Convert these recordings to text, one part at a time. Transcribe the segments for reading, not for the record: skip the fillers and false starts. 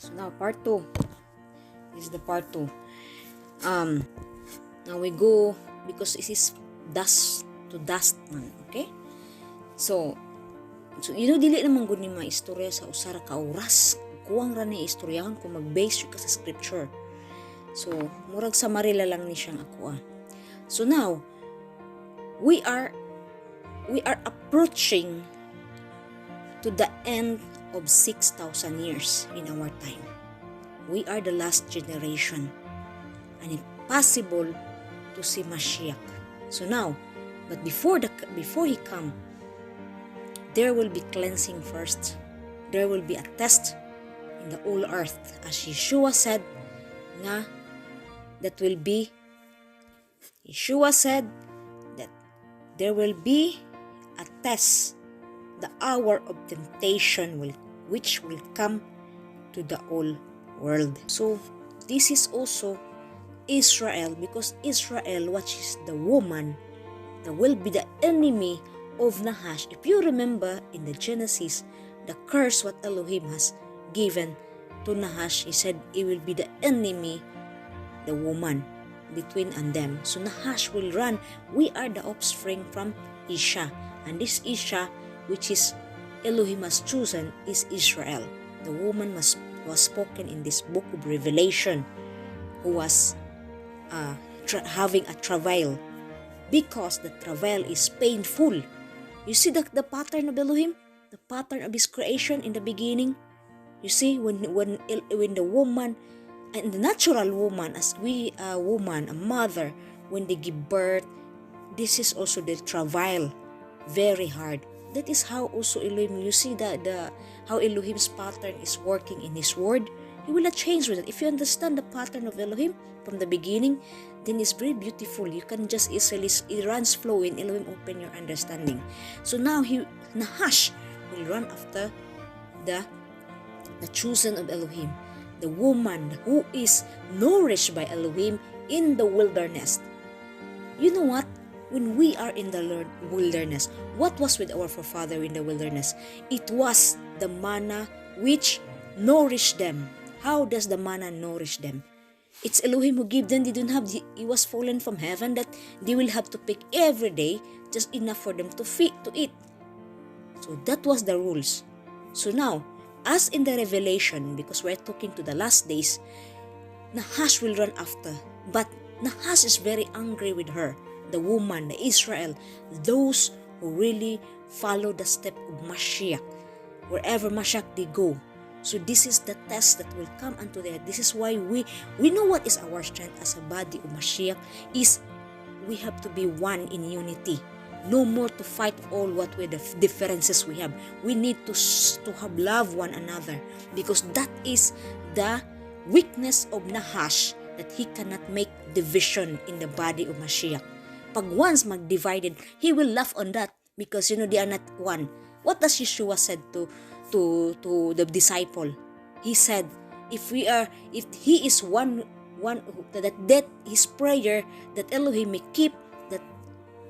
So now part 2. This is the part 2. Now we go, because this is dust to dust man, okay? So dili naman gud ni mga istorya sa usara ka oras. Kuwang ra ni istoryahan kung mag-base ka sa scripture. So murag sa marila lang ni siyang ako. So now we are approaching to the end of 6,000 years in our time. We are the last generation, and it's possible to see Mashiach. So now, but before he come, there will be cleansing first. There will be a test in the whole earth, as Yeshua said nga that there will be a test, the hour of temptation which will come to the whole world. So this is also Israel, because Israel, which is the woman that will be the enemy of Nahash. If you remember in the Genesis, the curse what Elohim has given to Nahash, he said it will be the enemy, the woman, between and them. So Nahash will run. We are the offspring from Isha, and this Isha, which is Elohim has chosen, is Israel. The woman was spoken in this book of Revelation, who was having a travail, because the travail is painful. You see the pattern of Elohim, the pattern of his creation in the beginning. You see when the woman, and the natural woman, as we a woman, a mother, when they give birth, this is also the travail, very hard. That is how also Elohim, you see how Elohim's pattern is working in his word. He will not change with it. If you understand the pattern of Elohim from the beginning, then it's very beautiful. You can just easily, it runs flowing. Elohim open your understanding. So now Nahash will run after the chosen of Elohim, the woman who is nourished by Elohim in the wilderness. You know what? When we are in the wilderness, what was with our forefather in the wilderness? It was the manna which nourished them. How does the manna nourish them? It's Elohim who gave them. They don't have, it was fallen from heaven that they will have to pick every day, just enough for them to eat. So that was the rules. So now, as in the Revelation, because we're talking to the last days, Nahash will run after. But Nahash is very angry with her, the woman, the Israel, those who really follow the step of Mashiach. Wherever Mashiach they go. So this is the test that will come unto them. This is why we know what is our strength as a body of Mashiach, is we have to be one in unity. No more to fight all what with the differences we have. We need to have love one another, because that is the weakness of Nahash, that he cannot make division in the body of Mashiach. Pag once mag-divided, he will laugh on that, because they are not one. What does Yeshua said to the disciple? He said, if he is one, that his prayer that Elohim may keep that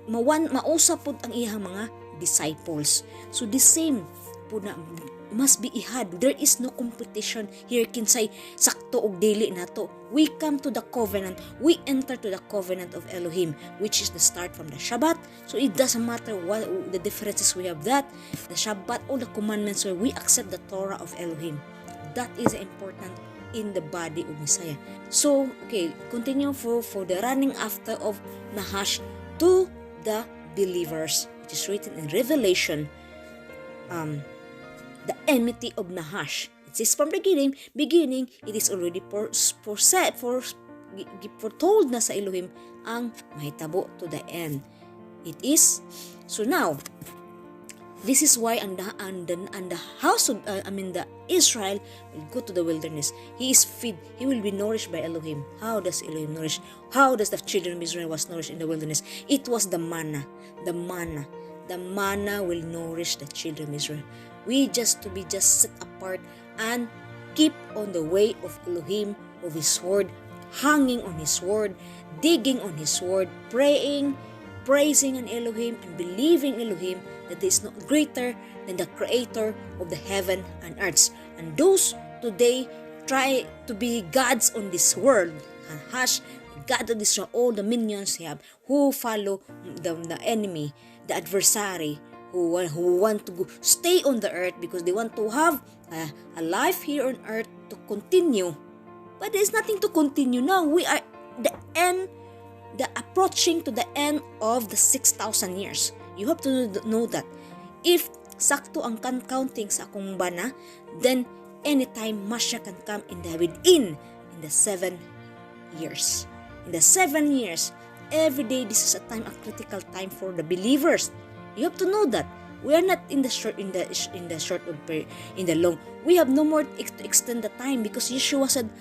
mausa pud ang iyang mga disciples. So the same po na must be ihad. There is no competition here kinsay sakto og dili nato. We come to the covenant. We enter to the covenant of Elohim, which is the start from the Shabbat. So it doesn't matter what the differences we have, that the Shabbat, all the commandments, where we accept the Torah of Elohim. That is important in the body of Bisaya. So okay, continue for the running after of Nahash to the believers, which is written in Revelation. The enmity of Nahash. It says from the beginning, it is already foretold na sa Elohim ang mahitabo to the end. It is. So now, this is why the house of the Israel will go to the wilderness. He is fed. He will be nourished by Elohim. How does Elohim nourish? How does the children of Israel was nourished in the wilderness? It was the manna. The manna will nourish the children of Israel. We just set apart and keep on the way of Elohim, of His word, hanging on His word, digging on His word, praying, praising an Elohim, and believing Elohim that there is no greater than the Creator of the heaven and earth. And those today try to be gods on this world. Hash, God on this world, all the minions he have, who follow the enemy, the adversary, who want to stay on the earth because they want to have a life here on earth to continue. But there's nothing to continue now. We are approaching to the end of the 6,000 years. You have to know that. If sakto ang counting sa akong bana, then anytime Masya can come within the 7 years. In the 7 years, every day this is a critical time for the believers. You have to know that. We are not in the long. We have no more to extend the time because Yeshua said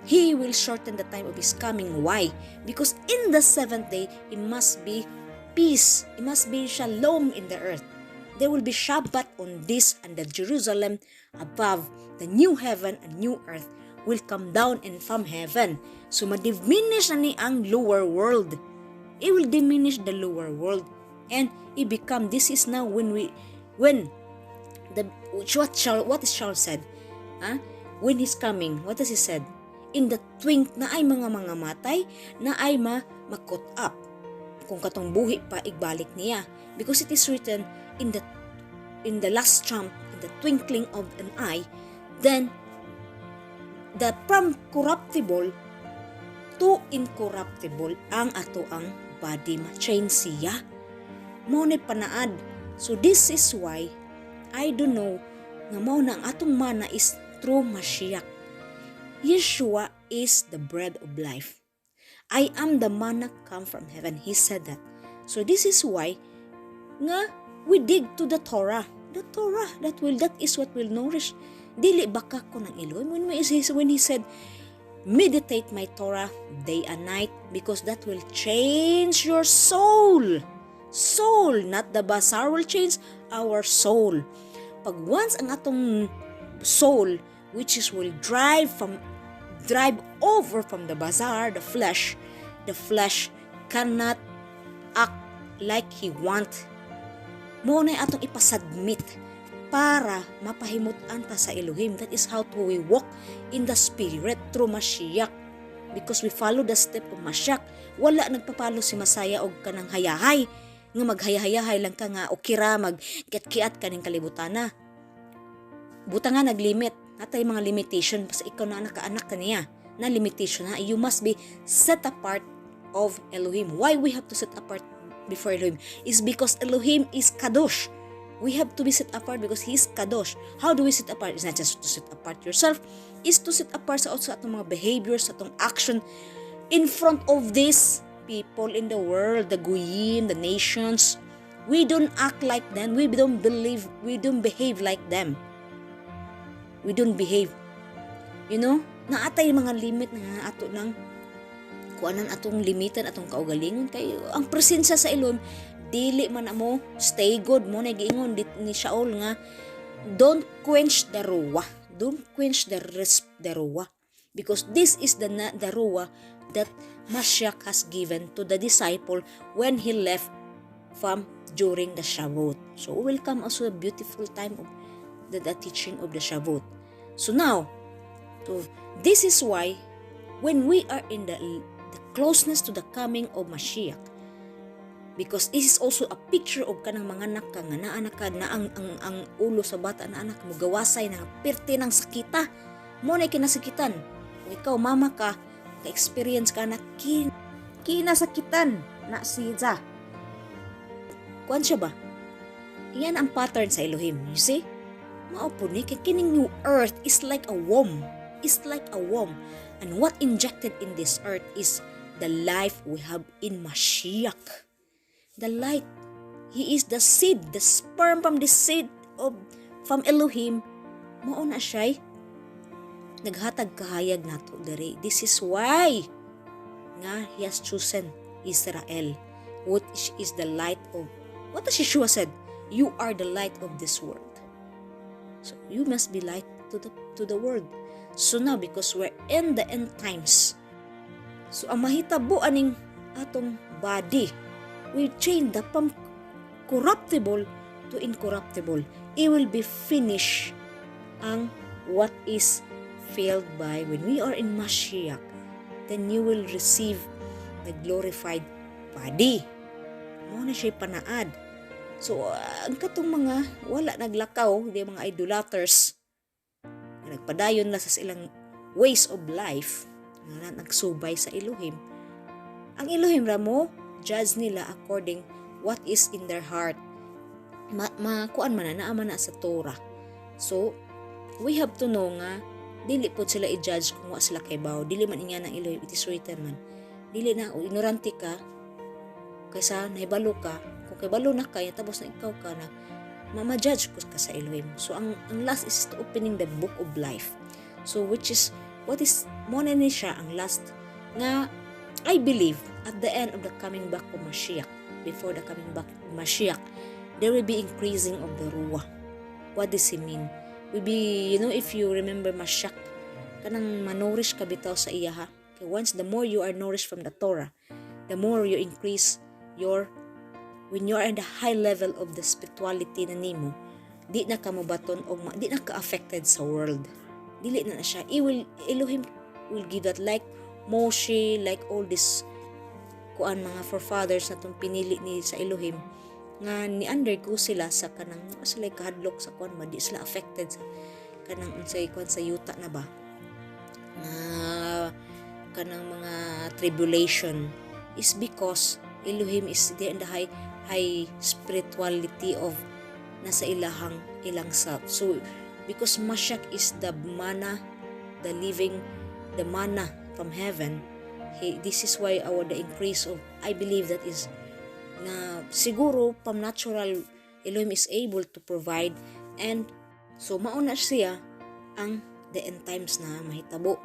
He will shorten the time of His coming. Why? Because in the 7th day, it must be peace. It must be shalom in the earth. There will be Shabbat on this, and the Jerusalem above, the new heaven and new earth will come down and from heaven. So ma-diminish na ni ang lower world. It will diminish the lower world. And it become, this is now what is Charles said? When He's coming, what does He said? In the twink na ay mga matay, na ay makot up. Kung katong buhi pa, igbalik niya. Because it is written, in the last trump, in the twinkling of an eye, then from corruptible to incorruptible ang ato ang body ma-change siya. Mao ni panaad. So this is why I don't know nga mao na ang atong mana is true Mashiach. Yeshua is the bread of life. I am the manna come from heaven. He said that. So this is why nga we dig to the Torah. The Torah, that is what will nourish. Dili baka ko ng Elohim. When He said, meditate my Torah day and night, because that will change your soul. Soul, not the bazaar will change our soul. Pag once ang atong soul, which is will drive over from the bazaar, the flesh cannot act like he want. Muna atong ipasubmit para mapahimutan ta sa Elohim. That is how we walk in the Spirit through Mashiach. Because we follow the step of Mashiach. Wala nagpapalo si Masaya og kanang hayahay. Nga maghayahay lang ka nga okira, magkiat-kiat ka ning kalibutana. Buta nga naglimit. Natay mga limitation. Basta ikaw na anak ka niya. Na limitation na. You must be set apart of Elohim. Why we have to set apart before Elohim? Is because Elohim is Kadosh. We have to be set apart because He is Kadosh. How do we set apart? It's not just to set apart yourself. It's to set apart sa atong mga behaviors, sa atong action in front of these people in the world, the Goyim, the nations. We don't act like them. We don't behave like them. We don't behave. You know, naatay mga limit na ato ng kuanan atong limitan, atong kaugalingon. Kay ang presensya sa Elohim, dili man mo stay good mo na giingon ni Shaul nga, don't quench the ruah. Don't quench the ruah. Because this is the ruah that Mashiach has given to the disciple when he left from during the Shavuot. So will come also a beautiful time of the teaching of the Shavuot. So now, this is why when we are in the closeness to the coming of Mashiach, because this is also a picture of kanang mga anak ka nga naanak ka na ang ulo sa bata na anak mo gawasay na pirte ng sakita mo na kinasakitan. Kung ikaw mama ka, ka-experience ka na kinasakitan na siya. Kuan siya ba? Iyan ang pattern sa Elohim. You see? Maupo ni kining new earth is like a womb. It's like a womb. And what injected in this earth is the life we have in Mashiach. The light. He is the seed, the sperm from the seed from Elohim. Mao na siya. Naghatag kahayag nato diri. This is why nga He has chosen Israel, which is the light of, what does Yeshua said? You are the light of this world. So you must be light to the world. So now, because we're in the end times, so ang mahitabo aning atong body will change from corruptible to incorruptible. It will be finished ang what is filled by, when we are in Mashiach, then you will receive the glorified body. Mo na siya panaad. So, ang katong mga wala naglakaw, di mga idolaters, nagpadayon na sa silang ways of life, na nagsubay sa Elohim. Ang Elohim ramo, judge nila according what is in their heart. Kuan man na naaman na sa Torah. So, we have to know nga, dili po sila i-judge kung wa sila kay baw. Dili man inya ng Elohim, it is written man. Dili na, ignorante ka, kaysa nahibalo ka, kung kay balo na kaya, tapos na ikaw ka na, ma-judge ko ka sa Elohim. So, ang last is to opening the book of life. So, which is, what is, muna ni siya ang last, nga, I believe, at the end of the coming back of Mashiach, before the coming back of Mashiach, there will be increasing of the Ruah. What does he mean? Will be, if you remember Mashiach, kanang manorish ka bitaw sa iya ha. Okay, once, the more you are nourished from the Torah, the more you increase when you are in the high level of the spirituality na nimo, di na ka mabaton o di na ka affected sa world. Dili na siya. Elohim will give that, like Moshe, like all this mga forefathers na itong pinili ni sa Elohim, nga ni-undergo sila sa kanang sila kahadlok sa di sila affected sa kanang sa yuta na ba kanang mga tribulation, is because Elohim is there in the high spirituality of nasa ilang self. So because Mashiach is the manna, the manna from heaven, this is why the increase of, I believe that is na siguro pam natural Elohim is able to provide, and so mauna siya ang the end times na mahitabo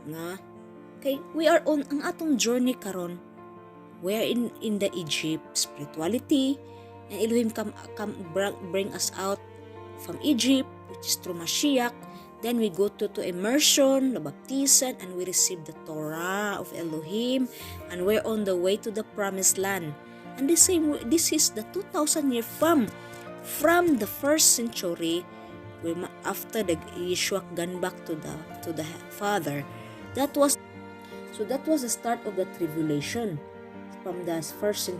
nga kay we are on ang atong journey karon. We are in the Egypt spirituality, and Elohim bring us out from Egypt, which is through Mashiach. Then we go to immersion, the baptism, and we receive the Torah of Elohim, and we're on the way to the promised land. And this is the 2,000 year from the first century, after the Yeshua gone back to the Father. That was the start of the tribulation from the first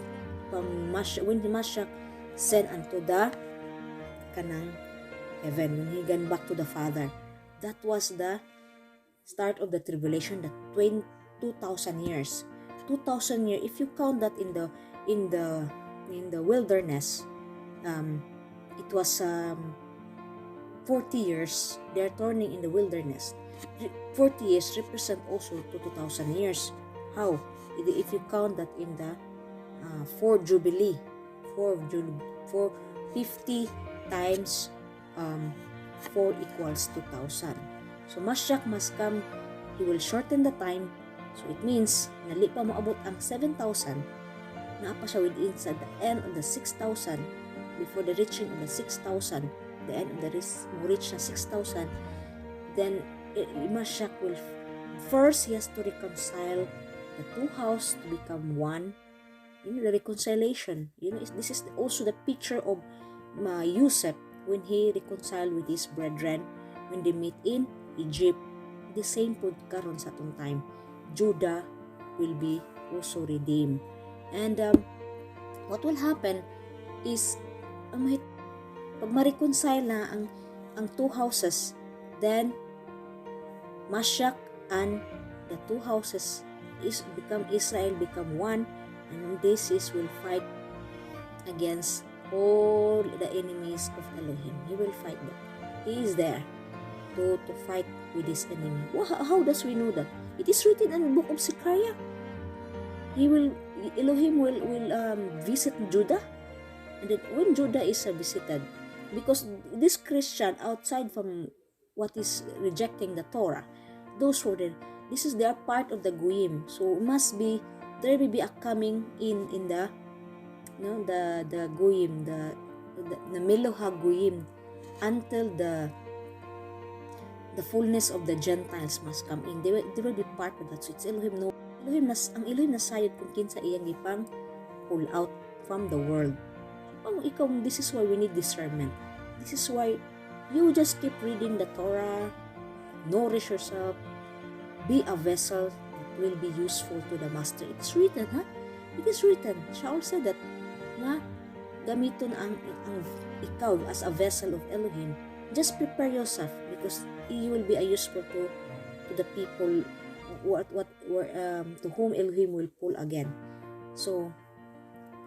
when the Mashiach sent unto the kanang heaven, when he gone back to the Father. That was the start of the tribulation, the 2,000 years. 2,000 years, if you count that in the wilderness, it was 40 years. They are turning in the wilderness. 40 years represent also to 2,000 years. How? If you count that in the 4 Jubilee, 50 times 4 equals 2,000. So Mashiach must come. He will shorten the time. So it means nali pa maabot ang 7,000. Naapa siya within sa the end of the 6,000. Before the reaching of the 6,000, the end of the reach na 6,000, then Mashiach will first, he has to reconcile the two houses to become one. The reconciliation. This is also the picture of Yosef when he reconciled with his brethren when they meet in Egypt. The same po karon sa atong time. Judah will be also redeemed. And what will happen is pag ma-reconcile na ang two houses, then Mashiach and the two houses Israel become one, and this will fight against all the enemies of Elohim. He will fight them. He is there to fight with his enemy. How does we know that? It is written in the book of Zechariah. Elohim will visit Judah, and then when Judah is visited, because this Christian outside from what is rejecting the Torah, those who they are part of the Goyim. So there will be a coming in the the Goyim, the Meloha Goyim, until the fullness of the Gentiles must come in. They will be part of that. So it's Elohim ang Elohim na sayod kung kinsa iyang ipang pull out from the world. This is why we need discernment. This is why you just keep reading the Torah, nourish yourself, be a vessel that will be useful to the master. It's written, ha? It is written. Shaul said that, na gamiton ang ikaw as a vessel of Elohim. Just prepare yourself because you will be a useful to the people to whom Elohim will pull again. So,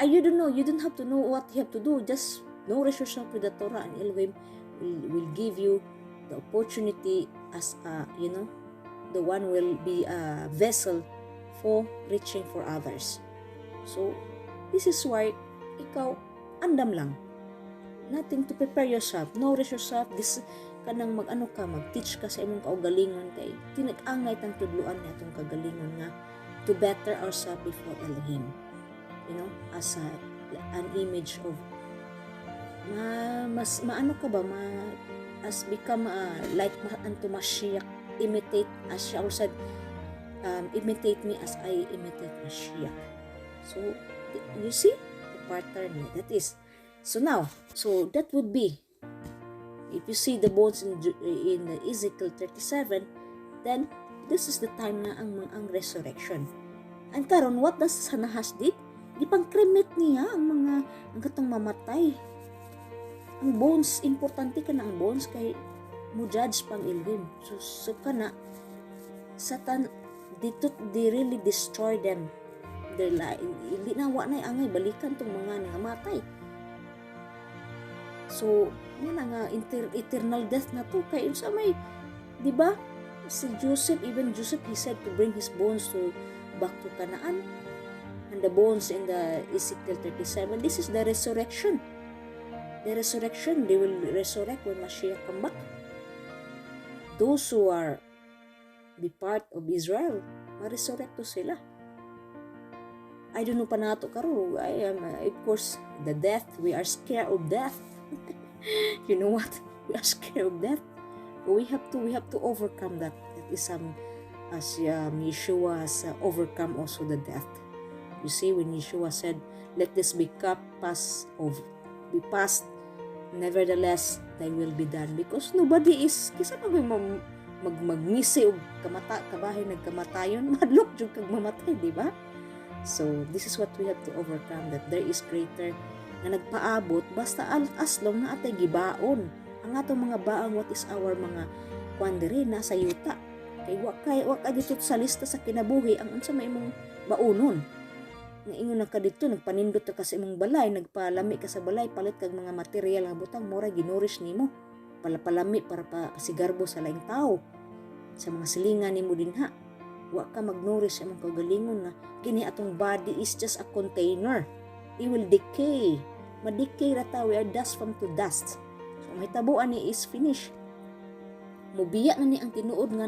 you don't know. You don't have to know what you have to do. Just nourish yourself with the Torah, and Elohim will give you the opportunity as the one will be a vessel for reaching for others. So, this is why ikaw, andam lang. Nothing to prepare yourself. Nourish yourself. This kanang mag-teach ka sa imong kaugalingon kay tinag-angay tang tudluan na itong kagalingon nga to better ourselves before Elohim. As an image of as become like unto Mashiach, imitate, as Shaul said, imitate me as I imitate Mashiach. So, you see the pattern that is. So that would be, if you see the bones in Ezekiel 37, then this is the time na ang resurrection. And karon, what does Sanahas did? Ipang-cremate niya ang katong mamatay. Ang bones, importante ka na ang bones kay mo judge pang Elohim. So kana, Satan, they really destroy them. Their life. Hindi na angay balikan tong mga nangamatay. So, yan nga eternal death na to. Kaya sa may, di ba? Si Joseph, even Joseph, he said to bring his bones back to Canaan. And the bones in the Ezekiel 37, this is the resurrection. The resurrection, they will resurrect when Mashiach come back. Those who are be part of Israel, ma-resurrect to sila. I don't know pa nato karon. Of course, the death, we are scared of death. You know what? We are scared of death. But we have to overcome that. That is as Yeshua has overcome also the death. You see, when Yeshua said, "Let this be cup be passed, nevertheless, thy will be done." Because nobody is, kisa magmisi o kabahay nagkamatayon, madlok jud kag mamatay, di ba? So, this is what we have to overcome, that there is greater na nagpaabot basta as long na atay gibaon. Ang atong mga baang, what is our mga kwandere nasa yuta. Kay wa ka dito sa lista sa kinabuhi ang unsa may imong baunon. Nga ingon ka dito nagpanindot ka sa imong balay, nagpalami ka sa balay, palit kag mga material nga butang mura ginorish nimo. Palami para pasigarbo sa laing tao. Sa mga silingan nimo dinha. Wa ka magnorish sa imong kaugalingon nga kini atong body is just a container. It will decay. Ma-decay ra ta, we are dust from to dust. So mahitabuan ni is finish. Mubiya na ni ang tinuod nga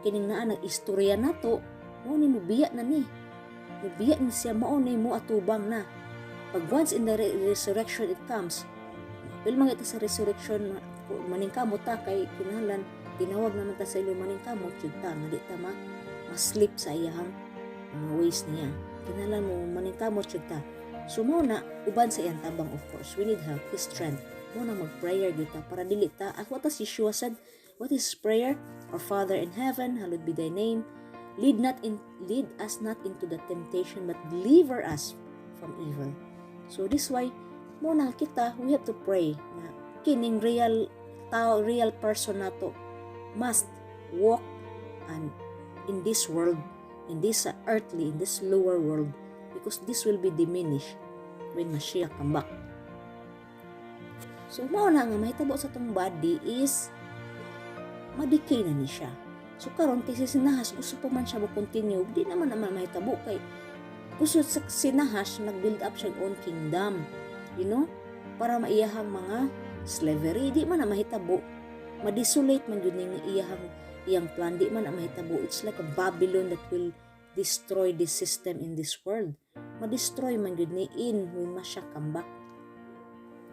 kining naa nag-istorya nato. Mo ni mubiya na ni. Mubiya ni siya mao ni mo atubang na. Pag once in the resurrection it comes. Pil man ita sa resurrection maningkamot ta kay kinahanglan tinawag naman ta sa ilo maningkamot jud ta nga di ta ma-slip sa iyang mga ways niya. Kinahanglan mo maningkamot jud ta. So mo na uban sa iyang tabang, of course. We need help, his strength. Mo na mag-prayer dito para dili ta. As what as Yeshua said, what is prayer? Our Father in heaven, hallowed be thy name. Lead us not into the temptation, but deliver us from evil. So this why mo na kita, we have to pray na kining real person na to must walk and in this world, in this earthly, in this lower world, because this will be diminished when Mashiach come back. So, mao na nga mahitabo sa tong body is madikay na ni siya. So, karon kasi sinahas, gusto pa man siya mag-continue, di naman mahitabo kay gusto sa sinahas, nag-build up siya own kingdom. You know? Para maiyahang mga slavery, di man na mahitabo. Madisolate man yun yung iyang plan, di man na mahitabo. It's like a Babylon that will destroy this system in this world. Ma-destroy man yun ni in when Mashiach come back.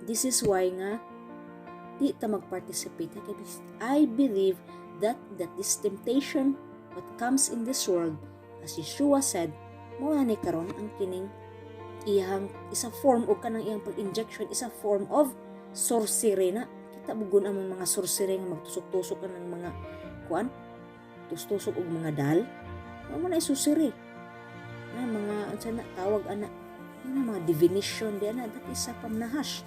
This is why nga di ta mag-participate. I believe that this temptation what comes in this world, as Yeshua said, mo ni karon ang kining iyang isa form o kanang iyang pag-injection is a form of sorcery na. Kita bugon ang mga sorcery nga magtusok-tusok ng mga kuan tustusok og mga dal mo na isusiri mga unsa na tawag ana mga divination di ana that is from nahash.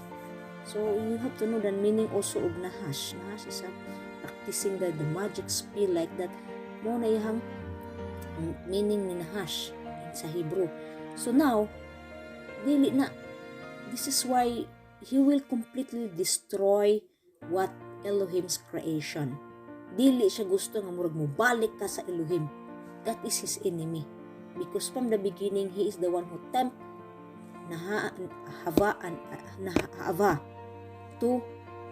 So you have to know the meaning also of nahash. Nahash is practicing the magic spell like that. Mo na ihang meaning ni nahash sa Hebrew. So now dili na, this is why he will completely destroy what Elohim's creation. Dili siya gusto nga murag mobalik ka sa Elohim. That is his enemy. Because from the beginning, he is the one who tempt Hava to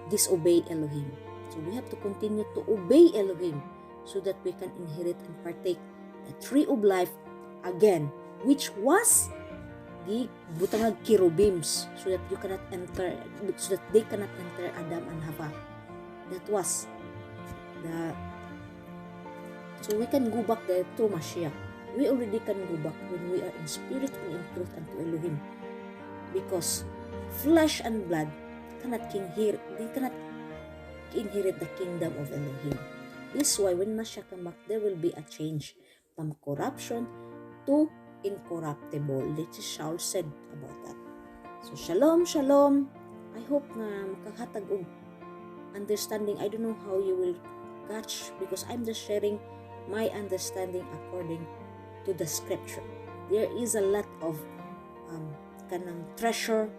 disobey Elohim. So we have to continue to obey Elohim so that we can inherit and partake the tree of life again, which was the butangag cherubims, so that you cannot enter, so that they cannot enter Adam and Hava. That was the, so we can go back there to Mashiach. We already can go back when we are in spirit and in truth unto Elohim, because flesh and blood cannot they cannot inherit the kingdom of Elohim. This is why when Mashiach come back, there will be a change from corruption to incorruptible. This is Shaul said about that. So shalom, shalom. I hope na makahatag og understanding. I don't know how you will catch, because I'm just sharing my understanding according to the scripture. There is a lot of kanang treasure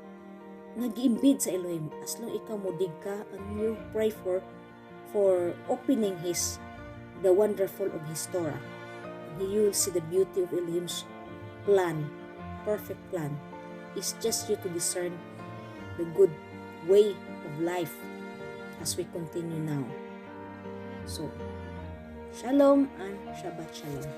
nag-imbid sa Elohim. As long ikaw modig ka and you pray for opening the wonderful of his Torah, and you will see the beauty of Elohim's plan, perfect plan. It's just you to discern the good way of life as we continue now. So, shalom and Shabbat shalom.